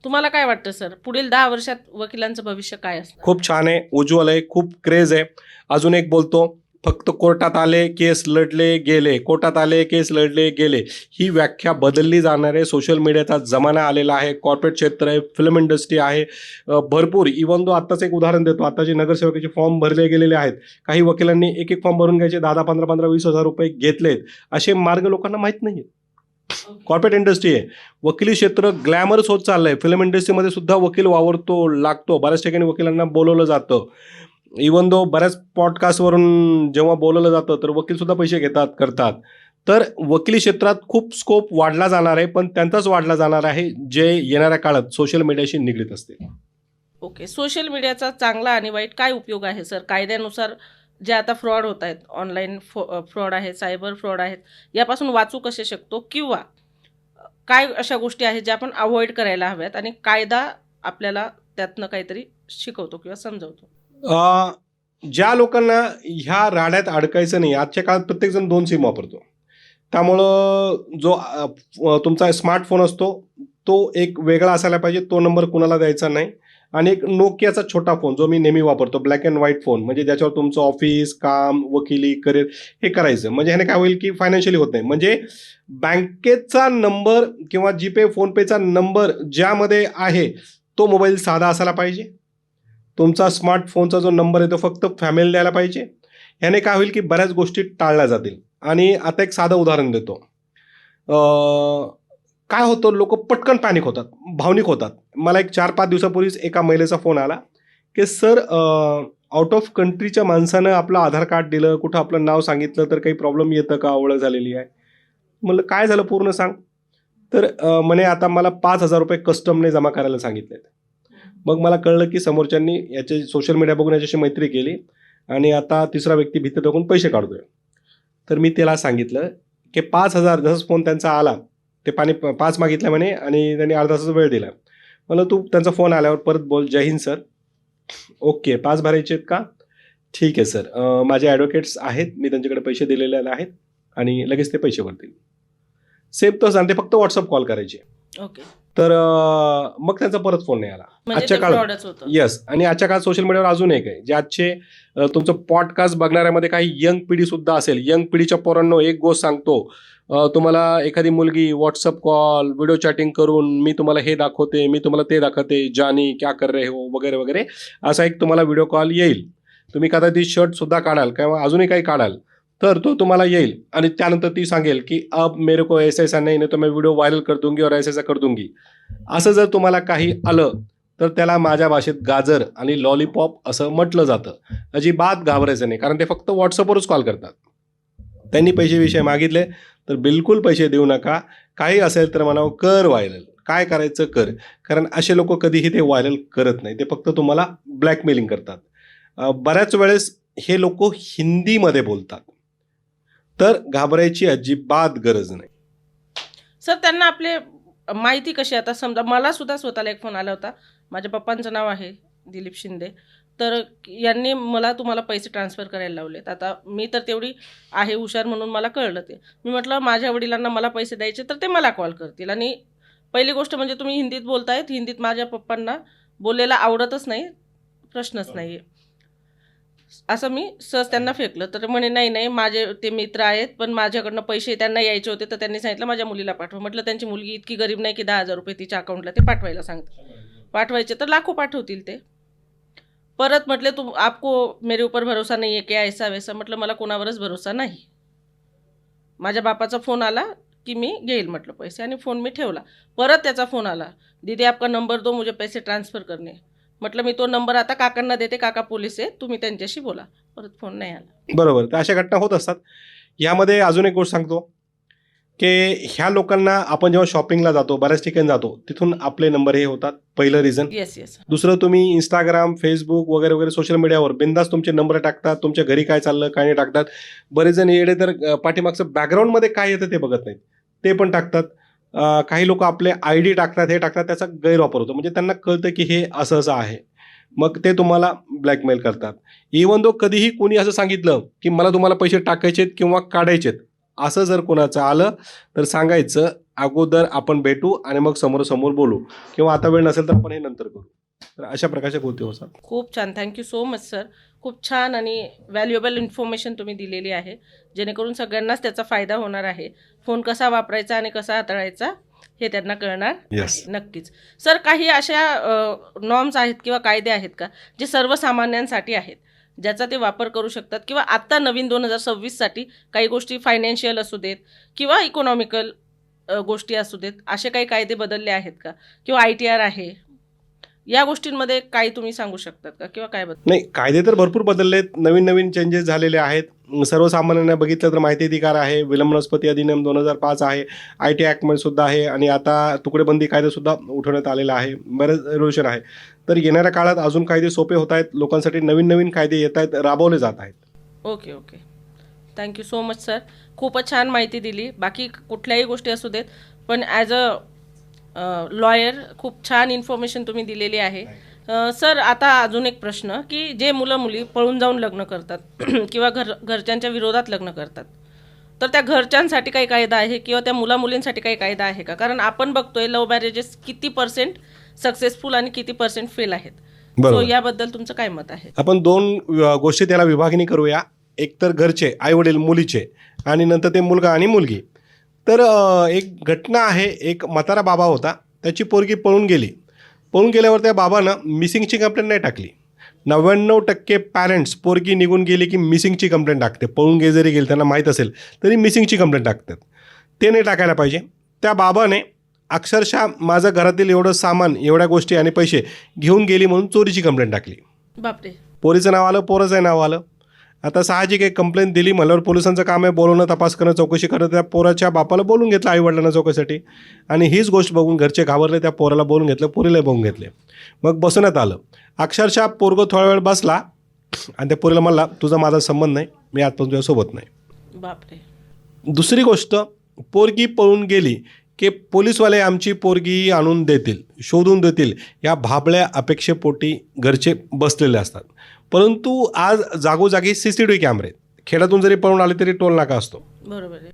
तुम्हाला काय वाटतं सर, पुढील 10 वर्षात वकिलांचं भविष्य काय असणार? खूप छान आहे, उज्ज्वल आहे, खूप क्रेज आहे. अजून एक बोलतो, फक्त कोर्टात आले, केस लढले, गेले, कोर्टात आले, केस लढले, गेले, ही व्याख्या बदलली जाणार आहे. सोशल मीडियाचा जमाना आलेला आहे, कॉर्पोरेट क्षेत्र आहे, फिल्म इंडस्ट्री आहे, भरपूर. इवन दो आत्ताच एक उदाहरण देतो, आता जे नगरसेवकाचे फॉर्म भरले गेलेले आहेत, काही वकिलांनी एक एक फॉर्म भरून घ्यायचे 10-10, 15-15, 20,000 रुपये घेतलेत. असे मार्ग लोकांना माहीत नाही आहेत. कॉर्पोरेट इंडस्ट्री आहे, वकिली क्षेत्र ग्लॅमरस होत चाललंय. फिल्म इंडस्ट्रीमध्ये सुद्धा वकील वावरतो, लागतो. बऱ्याच ठिकाणी वकिलांना बोलवलं जातं. इवन दो बऱ्याच पॉडकास्टवरून जेव्हा बोलवलं जातं तर वकीलसुद्धा पैसे घेतात, करतात. तर वकिली क्षेत्रात खूप स्कोप वाढला जाणार आहे, पण त्यांचाच वाढला जाणार आहे जे येणाऱ्या काळात सोशल मीडियाशी निगडीत असते. ओके, सोशल मीडियाचा चांगला आणि वाईट काय उपयोग आहे सर? कायद्यानुसार जे आता फ्रॉड होत आहेत, ऑनलाईन फ्रॉड आहेत, सायबर फ्रॉड आहेत, यापासून वाचू कसे शकतो, किंवा काय अशा गोष्टी आहेत ज्या आपण अवॉइड करायला हव्यात आणि कायदा आपल्याला त्यातनं काहीतरी शिकवतो किंवा समजवतो? ज्या लोकांना ह्या राड्यात अडकायचं नाही, आजच्या काळात प्रत्येकजण 2 सिम वापरतो. त्यामुळं जो तुमचा स्मार्टफोन असतो तो एक वेगळा असायला पाहिजे, तो नंबर कुणाला द्यायचा नाही. आणि एक नोकियाचा छोटा फोन जो मी नेहमी वापरतो, ब्लॅक अँड व्हाईट फोन, म्हणजे ज्याच्यावर तुमचं ऑफिस, काम, वकिली, करिअर हे करायचं. म्हणजे ह्याने काय होईल की फायनान्शियली होत नाही. म्हणजे बँकेचा नंबर किंवा जीपे, फोनपेचा नंबर ज्यामध्ये आहे तो मोबाईल साधा असायला पाहिजे. तुमचा स्मार्टफोनचा जो नंबर आहे तो फक्त फॅमिली द्यायला पाहिजे. ह्याने काय होईल की बऱ्याच गोष्टी टाळल्या जातील. आणि आता एक साधं उदाहरण देतो. काय होतं, लोक पटकन पॅनिक होतात, भावनिक होतात. मला एक 4-5 दिवसापूर्वीच एका महिलेचा फोन आला की सर, आउट ऑफ कंट्रीच्या माणसानं आपलं आधार कार्ड दिलं, कुठं आपलं नाव सांगितलं तर काही प्रॉब्लेम येतं का, ओळख झालेली आहे. म्हणलं काय झालं पूर्ण सांग. तर म्हणे आता मला 5,000 रुपये कस्टमने जमा करायला सांगितलेत. मग मला कळलं की समोरच्यांनी याचे सोशल मीडिया बघून याच्याशी मैत्री केली आणि आता तिसरा व्यक्ती भीती टाकून पैसे काढतोय. तर मी त्याला सांगितलं की 5,000, जसं फोन त्यांचा आला ते 5 मागितल्या म्हणे आणि त्यांनी अर्धा तासाचा वेळ दिला. मला तू त्यांचा फोन आल्यावर परत बोल, जय हिंद सर, ओके 5 भरायचे आहेत का, ठीक आहे सर, माझे ॲडव्होकेट्स आहेत, मी त्यांच्याकडे पैसे दिलेले आहेत आणि लगेच ते पैसे भरतील. सेम तसं, आणि ते फक्त व्हॉट्सअप कॉल करायचे. ओके, तर मग त्यांचा परत फोन नाही आला म्हणजे आजच्या ते काळात. फ्रॉडच होतं. येस. आणि आजच्या काळात सोशल मीडियावर अजून एक आहे, जे आजचे तुमचं पॉडकास्ट बघणाऱ्यामध्ये काही यंग पिढी सुद्धा असेल. यंग पिढीच्या पोरांनो एक गोष्ट सांगतो, तुम्हाला एखादी मुलगी व्हॉट्सअप कॉल, व्हिडिओ चॅटिंग करून मी तुम्हाला हे दाखवते, मी तुम्हाला ते दाखवते, जानी क्या कर रहे हो वगैरे वगैरे, असा एक तुम्हाला व्हिडिओ कॉल येईल. तुम्ही कदाचित शर्टसुद्धा काढाल किंवा अजूनही काही काढाल तर तो तुम्हाला येईल आणि त्यानंतर ती सांगेल की अब मेरे को ऐसा ऐसा नहीं तो मैं व्हिडिओ व्हायरल कर दूंगी और ऐसा ऐसा कर दूंगी. असं जर तुम्हाला काही आलं तर त्याला माझ्या भाषेत गाजर आणि लॉलीपॉप असं म्हटलं जातं. अजिबात घाबरायचं नाही, कारण ते फक्त व्हॉट्सअपवरच कॉल करतात. त्यांनी पैसे मागितले तर बिलकुल पैसे देऊ नका. काही असेल तर म्हणावं कर व्हायरल, काय करायचं कर, कारण असे लोक कधीही ते व्हायरल करत नाही, ते फक्त तुम्हाला ब्लॅकमेलिंग करतात. बऱ्याच वेळेस हे लोक हिंदीमध्ये बोलतात, तर घाबरायची अजिबात गरज नाही. सर, त्यांना आपले माहिती कशी, आता समजा मला सुद्धा स्वतःला एक फोन आला होता, माझ्या पप्पांचं नाव आहे दिलीप शिंदे, तर यांनी मला तुम्हाला पैसे ट्रान्सफर करायला लावलेत. आता मी तर तेवढी आहे हुशार म्हणून मला कळलं ते. मी म्हटलं माझ्या वडिलांना मला पैसे द्यायचे तर ते मला कॉल करतील. आणि पहिली गोष्ट म्हणजे तुम्ही हिंदीत बोलतायत, हिंदीत माझ्या पप्पांना बोलायला आवडतच नाही, प्रश्नच नाही आहे, असं मी सहज त्यांना फेकलं. तर म्हणे नाही नाही, माझे ते मित्र आहेत, पण माझ्याकडनं पैसे त्यांना यायचे होते, तर त्यांनी सांगितलं माझ्या मुलीला पाठवा. म्हटलं त्यांची मुलगी इतकी गरीब नाही की 10,000 रुपये तिच्या अकाउंटला ते पाठवायला सांगतात. पाठवायचे तर लाखो पाठवतील ते. परत म्हटले तू आपको मेरे ऊपर भरोसा नाही आहे क्या, ऐसा वैसा. म्हटलं मला कोणावरच भरोसा नाही. माझ्या बापाचा फोन आला की मी घेईल म्हटलं पैसे, आणि फोन मी ठेवला. परत त्याचा फोन आला, दीदी आपका नंबर दो, मुझे पैसे ट्रान्सफर करने. म्हटलं मी तो नंबर आता काकांना देते, काका पोलीस आहे, तुम्ही त्यांच्याशी बोला. परत फोन नाही आला. बरोबर. तर अशा घटना होत असतात. यामध्ये अजून एक गोष्ट सांगतो की ह्या लोकांना आपण जेव्हा शॉपिंगला जातो, बऱ्याच ठिकाणी जातो, तिथून आपले नंबर हे होतात, पहिलं रिझन. Yes yes. दुसरं, तुम्ही इंस्टाग्राम, फेसबुक वगैरे वगैरे सोशल मीडियावर बिंदास तुमचे नंबर टाकतात, तुमच्या घरी काय चाललं काय नाही टाकतात. बरेच जण येडे तर पाठीमागचं बॅकग्राऊंडमध्ये काय येतं ते बघत नाहीत, ते पण टाकतात. काही लोक आपले ID टाकतात, हे टाकतात, त्याचा गैरवापर होतो. म्हणजे त्यांना कळतं की हे असं असं आहे, मग ते तुम्हाला ब्लॅकमेल करतात. इवन दो कधीही कोणी असं सांगितलं की मला तुम्हाला पैसे टाकायचेत किंवा काढायचेत, असं जर कोणाचं आलं तर सांगायचं अगोदर आपण भेटू आणि मग समोरासमोर बोलू, किंवा आता वेळ नसेल तर आपण हे नंतर करू. तर अशा प्रकारच्या गोष्टी होतात. खूप छान. Thank you so much sir. खूप छान आणि व्हॅल्युएबल इन्फॉर्मेशन तुम्ही दिलेली आहे, जेणेकरून सगळ्यांनाच त्याचा फायदा होणार आहे. फोन कसा वापरायचा आणि कसा हाताळायचा हे त्यांना कळणार. येस. नक्कीच. सर, काही अशा नॉर्म्स आहेत किंवा कायदे आहेत का, जे सर्वसामान्यांसाठी आहेत, ज्याचा ते वापर करू शकतात, किंवा आत्ता नवीन 2026 साठी काही गोष्टी फायनान्शियल असू देत किंवा इकॉनॉमिकल गोष्टी असू देत, असे काही कायदे बदलले आहेत का, किंवा ITR आहे, या गोष्टींमध्ये काही तुम्ही सांगू शकतात का, किंवा काय बदल? नाही, कायदे तर भरपूर बदललेत, नवीन नवीन चेंजेस झालेले आहेत. सर्वसामान्यांना बघितलं तर माहिती अधिकार आहे, विलंबनस्पती अधिनियम 2005 आहे, IT ॲक्टमध्ये सुद्धा आहे आणि आता तुकडेबंदी कायदासुद्धा उठवण्यात आलेला आहे. बरेच रेव्होल्युशन आहे. तर येणाऱ्या काळात अजून कायदे सोपे होत आहेत, लोकांसाठी नवीन नवीन कायदे येत आहेत, राबवले जात आहेत. Okay okay. Thank you so much sir. खूपच छान माहिती दिली. बाकी कुठल्याही गोष्टी असू देत, पण ॲज अ लॉयर खूप छान इन्फॉर्मेशन तुम्ही दिलेली आहे. सर, आता अजून एक प्रश्न, की जे मुलं मुली पळून जाऊन लग्न करतात किंवा घरच्यांच्या विरोधात लग्न करतात, तर त्या घरच्यांसाठी काही कायदा आहे किंवा त्या मुलींसाठी काही कायदा आहे का? कारण आपण बघतोय लव्ह मॅरेजेस किती % सक्सेसफुल आणि किती % फेल आहेत. बरोबर. सो याबद्दल तुमचं काय मत आहे? आपण दोन गोष्टी त्याला विभागणी करूया. एक तर घरचे, आईवडील मुलीचे, आणि नंतर ते मुलगा आणि मुलगी. तर एक घटना आहे. एक म्हातारा बाबा होता, त्याची पोरगी पळून गेली. पळून गेल्यावर त्या बाबानं मिसिंगची कंप्लेंट नाही टाकली. 99% पॅरेंट्स पोरगी निघून गेली की मिसिंगची कंप्लेंट टाकते. पळून जरी गेली, त्यांना माहीत असेल तरी मिसिंगची कंप्लेंट टाकतात. ते नाही टाकायला पाहिजे. त्या बाबाने अक्षरशः माझं घरातील एवढं सामान, एवढ्या गोष्टी आणि पैसे घेऊन गेली म्हणून चोरीची कंप्लेंट टाकली. बापरे. पोरीचं नाव आलं, पोराचं नाव आलं. आता साहजिक एक कंप्लेंट दिली म्हणल्यावर पोलिसांचं काम आहे बोलवणं, तपास करणं, चौकशी करणं. त्या पोराच्या बापाला बोलून घेतलं आईवडिलांना चौकशीसाठी, आणि हीच गोष्ट बघून घरचे घाबरले. त्या पोराला बोलून घेतलं, पोरीला बोलून घेतले. मग बसवण्यात आलं. अक्षरशः पोरगं थोडा वेळ बसला आणि त्या पोरीला म्हणला, तुझा माझा संबंध नाही, मी आजपासून तुझ्यासोबत नाही. बापरे. दुसरी गोष्ट, पोरगी पळून गेली की पोलीसवाले आमची पोरगी आणून देतील, शोधून देतील, या भाबळ्या अपेक्षेपोटी घरचे बसलेले असतात. परंतु आज जागोजागी CCTV कॅमेरे, खेड्यातून जरी पळून आले तरी टोल नाका असतो. बरोबर आहे.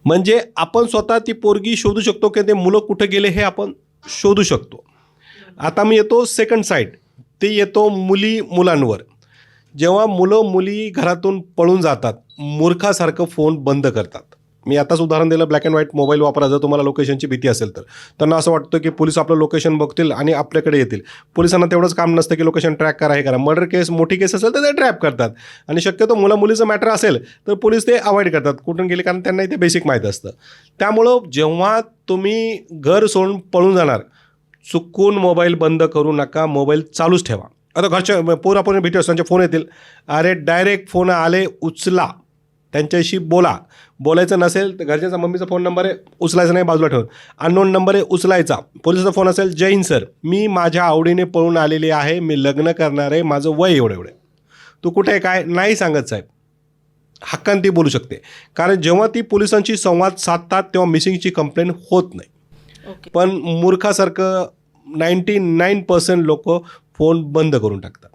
म्हणजे आपण स्वतः ती पोरगी शोधू शकतो की ते मुलं कुठे गेले हे आपण शोधू शकतो. आता मी येतो सेकंड साईड, ते येतो मुलांवर. जेव्हा मुलं मुली घरातून पळून जातात, मूर्खासारखं फोन बंद करतात. मी आताच उदाहरण दिलं, ब्लॅक अँड व्हाईट मोबाईल वापरा. जर तुम्हाला लोकेशनची भीती असेल तर त्यांना असं वाटतं की पोलीस आपलं लोकेशन बघतील आणि आपल्याकडे येतील. पोलिसांना तेवढंच काम नसतं की लोकेशन ट्रॅक करा, हे करा. मर्डर केस, मोठी केस असेल तर ते ट्रॅप करतात, आणि शक्यतो मुलीचं मॅटर असेल तर पोलीस ते अवॉइड करतात कुठून गेले, कारण त्यांना ते बेसिक माहीत असतं. त्यामुळं जेव्हा तुम्ही घर सोडून पळून जाणार, चुकून मोबाईल बंद करू नका, मोबाईल चालूच ठेवा. आता घरच्या पोरापोरी भीती असतो, त्यांचे फोन येतील, अरे डायरेक्ट फोन आले उचला, त्यांच्याशी बोलायचं नसेल तर घरच्याचा मम्मीचा फोन नंबर आहे, उचलायचा नाही, बाजूला ठेवून. अननोन नंबर आहे, उचलायचा. पोलिसाचा फोन असेल, जय हिंद सर, मी माझ्या आवडीने पळून आलेली आहे, मी लग्न करणार आहे, माझं वय एवढं एवढं, तू कुठे आहे काय नाही सांगत साहेब, हक्कान ती बोलू शकते. कारण जेव्हा ती पोलिसांशी संवाद साधतात तेव्हा मिसिंगची कंप्लेंट होत नाही. ओके. पण मूर्खासारखं 99% लोक फोन बंद करून टाकतात.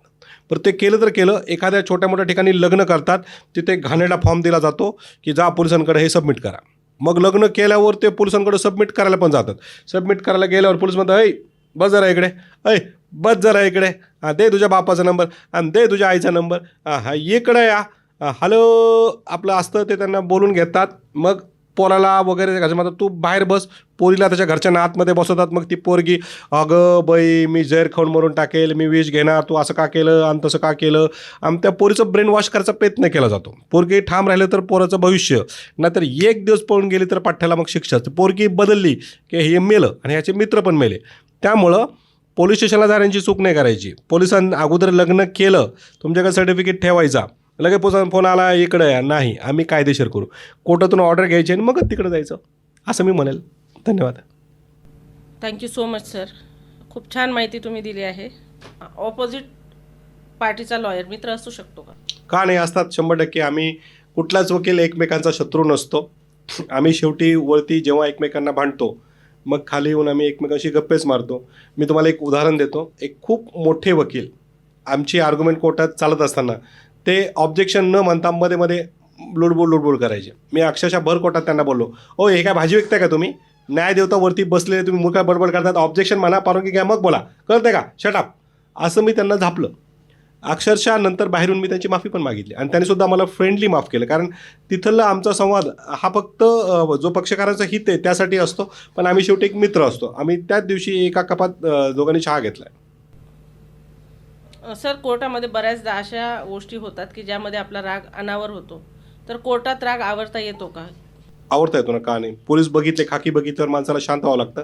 पण ते केलं तर केलं, एखाद्या छोट्या मोठ्या ठिकाणी लग्न करतात, तिथे घाणेरडा फॉर्म दिला जातो की जा पोलिसांकडे हे सबमिट करा. मग लग्न केल्यावर ते पोलिसांकडे सबमिट करायला पण जातात. सबमिट करायला गेल्यावर पोलीस म्हणतात, ऐ बस जरा इकडे, बस जरा इकडे, दे तुझ्या बापाचा नंबर आणि दे तुझ्या आईचा नंबर, हा इकडे या, हॅलो आपलं असतं ते त्यांना बोलून घेतात. मग पोराला वगैरे घरच्या म्हणतात तू बाहेर बस, पोरीला त्याच्या घरच्यांना आतमध्ये बसवतात. मग ती पोरगी, अगं बाई मी जैर खाऊन मरून टाकेल, मी विष घेणार, तू असं का केलं आणि तसं का केलं, आणि त्या पोरीचं ब्रेन वॉश करायचा प्रयत्न केला जातो. पोरगी ठाम राहिलं तर पोराचं भविष्य, नाहीतर एक दिवस पळून गेली तर पाठ्याला मग शिक्षा. पोरगी बदलली की हे मेलं आणि ह्याचे मित्र पण मेले. त्यामुळं पोलीस स्टेशनला जाण्याची चूक नाही करायची. पोलिसांनी अगोदर लग्न केलं, तुमच्याकडे सर्टिफिकेट ठेवायचा, लगेच फोन आला इकडे या, नाही आम्ही कायदेशीर करू, कोर्टातून ऑर्डर घ्यायची आणि मग तिकडे जायचं, असं मी म्हणेल. धन्यवाद. Thank you so much sir. खूप छान माहिती तुम्ही दिली आहे. ऑपोजिट पार्टीचा लॉयर मित्र असू शकतो का नाही, असतात 100%. आम्ही कुठलाच वकील एकमेकांचा शत्रू नसतो. आम्ही शेवटी वरती जेव्हा एकमेकांना भांडतो, मग खाली येऊन आम्ही एकमेकांशी गप्पेच मारतो. मी तुम्हाला एक उदाहरण देतो. एक खूप मोठे वकील, आमची आर्ग्युमेंट कोर्टात चालत असताना ते ऑब्जेक्शन न म्हणता मध्ये लुडबुड करायचे. मी अक्षरशः भर कोर्टात त्यांना बोललो, ओ हे काय भाजी विकताय का तुम्ही, न्यायदेवतावरती बसलेले तुम्ही मूर्ख बडबड करतात, ऑब्जेक्शन म्हणा, परवानगी घ्या, मग बोला, कळतंय का, शटअप, असं मी त्यांना झापलं. अक्षरशः नंतर बाहेरून मी त्यांची माफी पण मागितली आणि त्यांनी सुद्धा मला फ्रेंडली माफ केलं. कारण तिथला आमचा संवाद हा फक्त जो पक्षकाराचं हित आहे त्यासाठी असतो, पण आम्ही शेवटी एक मित्र असतो. आम्ही त्याच दिवशी एका कपात दोघांनी चहा घेतला. सर, कोर्टामध्ये बऱ्याचदा अशा गोष्टी होतात की ज्यामध्ये आपला राग अनावर होतो, तर कोर्टात राग आवरता येतो का? आवडता येतो ना, का नाही. पोलीस बघितले, खाकी बघितल्यावर माणसाला शांत व्हावं लागतं.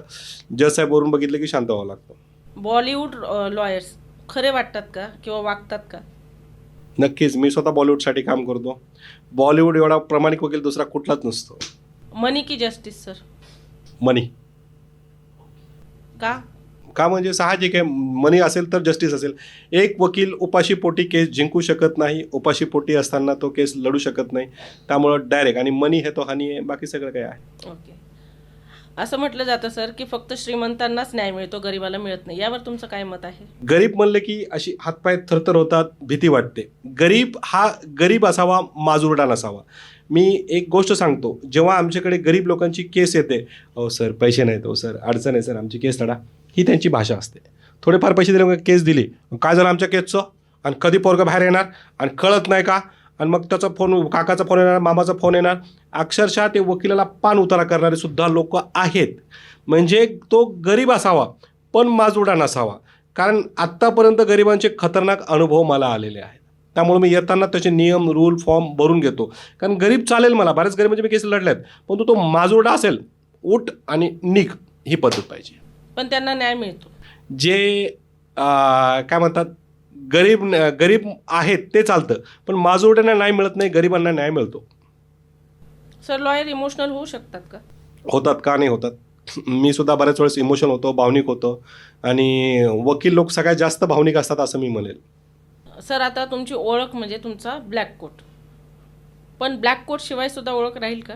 जज साहेबवरून बघितलं की शांत व्हावं लागतं. बॉलिवूड लॉयर्स खरे वाटतात का किंवा वागतात का? नक्कीच. मी स्वतः बॉलिवूडसाठी काम करतो. बॉलिवूड एवढा प्रामाणिक वकील दुसरा कुठलाच नसतो. मनी की जस्टिस सर? मनी. का? का म्हणजे साहजिक आहे, मनी असेल तर जस्टिस असेल. एक वकील उपाशीपोटी केस जिंकू शकत नाही, उपाशीपोटी असताना तो केस लढू शकत नाही. त्यामुळं डायरेक्ट, आणि मनी हे तो हानी आहे, बाकी सगळं काही आहे. ओके. असं म्हटलं जातं सर की फक्त श्रीमंतांनाच न्याय मिळतो, गरिबाला मिळत नाही. यावर तुमचं काय मत आहे? गरीब म्हणलं की अशी हातपाय थरथर होतात, भीती वाटते. गरीब हा गरीब असावा, माजुरडा नसावा. मी एक गोष्ट सांगतो, जेव्हा आमच्याकडे गरीब लोकांची केस येते, अहो सर पैसे नाहीत, हो सर अडचण आहे, सर आमची केस लढा, ही त्यांची भाषा असते. थोडेफार पैसे दिले, केस दिली, काय झालं आमच्या केसचं, आणि कधी पोरगं बाहेर येणार, आणि कळत नाही का, आणि मग त्याचा फोन, काकाचा फोन येणार, मामाचा फोन येणार. अक्षरशः ते वकिलाला पान उतारा करणारे सुद्धा लोक आहेत. म्हणजे तो गरीब असावा पण माजुडा नसावा. कारण आत्तापर्यंत गरिबांचे खतरनाक अनुभव मला आलेले आहेत. त्यामुळे मी येताना त्याचे नियम, रूल, फॉर्म भरून घेतो. कारण गरीब चालेल मला, बऱ्याच गरीबांचे मी केस लढल्यात, परंतु तो माजुडा असेल, उठ आणि निघ, ही पद्धत पाहिजे. पण त्यांना न्याय मिळतो. जे काय म्हणतात, गरीब आहेत ते चालतं, पण माजुरड्यांना न्याय मिळत नाही, गरिबांना न्याय मिळतो. सर, लॉयर इमोशनल होऊ शकतात का? होतात, का नाही होतात. मी सुद्धा बऱ्याच वेळेस इमोशनल होतो, भावनिक होतो, आणि वकील लोक सगळ्यात जास्त भावनिक असतात असं मी म्हणेल. सर, आता तुमची ओळख म्हणजे तुमचा ब्लॅक कोट, पण ब्लॅक कोट शिवाय सुद्धा ओळख राहील का?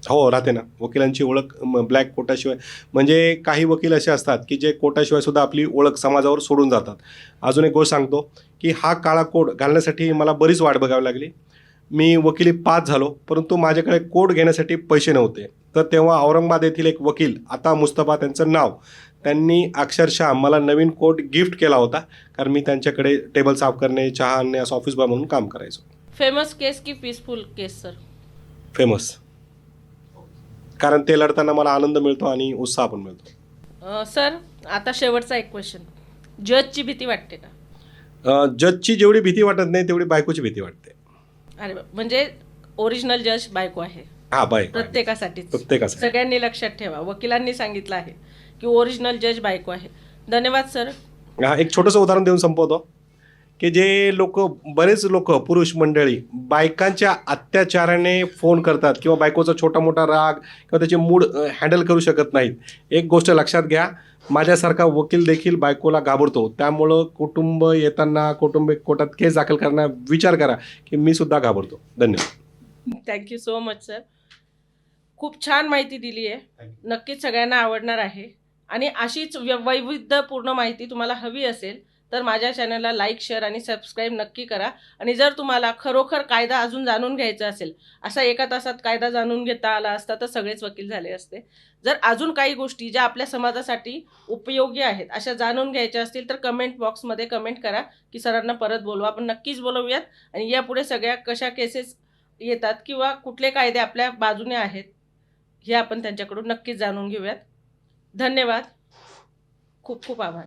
हो, राहते ना. वकिलांची ओळख ब्लॅक कोटाशिवाय, म्हणजे काही वकील असे असतात की जे कोटाशिवाय सुद्धा आपली ओळख समाजावर सोडून जातात. अजून एक गोष्ट सांगतो की हा काळा कोट घालण्यासाठी मला बरीच वाट बघावी लागली. मी वकिली पास झालो, परंतु माझ्याकडे कोट घेण्यासाठी पैसे नव्हते. तर तेव्हा औरंगाबाद येथील एक वकील, आता मुस्तफा त्यांचं नाव, त्यांनी अक्षरशः मला नवीन कोट गिफ्ट केला होता. कारण मी त्यांच्याकडे टेबल साफ करणे, चहा आणणे, असं ऑफिस बॉय म्हणून काम करायचो. फेमस केस की पीसफुल केस सर? फेमस. कारण ते लढताना मला आनंद मिळतो आणि उत्साह पण मिळतो. सर, आता शेवटचा एक क्वेश्चन. जजची भीती वाटते का? जजची जेवढी भीती वाटत नाही तेवढी बायकोची भीती वाटते. अरे म्हणजे ओरिजिनल जज बायको आहे हा, बायको प्रत्येकासाठी. प्रत्येकासाठी. सगळ्यांनी लक्षात ठेवा, वकिलांनी सांगितलं आहे की ओरिजिनल जज बायको आहे. धन्यवाद सर. हा, एक छोटंसं उदाहरण देऊन संपवतो की जे लोक, बरेच लोक, पुरुष मंडळी बायकांच्या अत्याचाराने फोन करतात किंवा बायकोचा छोटा मोठा राग किंवा त्याचे मूड हँडल करू शकत नाहीत. एक गोष्ट लक्षात घ्या, माझ्यासारखा वकील देखील बायकोला घाबरतो. त्यामुळं कुटुंब येताना, कौटुंबिक कोर्टात केस दाखल करण्याचा विचार करा की मी सुद्धा घाबरतो. धन्यवाद. Thank you so much sir. खूप छान माहिती दिली आहे. नक्कीच सगळ्यांना आवडणार आहे. आणि अशीच वैविध्यपूर्ण माहिती तुम्हाला हवी असेल तर माझ्या चॅनलला लाईक, शेअर आणि सबस्क्राईब नक्की करा. आणि जर तुम्हाला खरोखर कायदा अजून जाणून घ्यायचा असेल, असा 1 तासात कायदा जाणून घेता आला असता तर सगळेच वकील झाले असते. जर अजून काही गोष्टी ज्या आपल्या समाजासाठी उपयोगी आहेत अशा जाणून घ्यायच्या असतील तर कमेंट बॉक्समध्ये कमेंट करा की सरांना परत बोलवा. आपण नक्कीच बोलवूयात. आणि यापुढे सगळ्या कशा केसेस येतात किंवा कुठले कायदे आपल्या बाजूने आहेत हे आपण त्यांच्याकडून नक्कीच जाणून घेऊयात. धन्यवाद. खूप खूप आभार.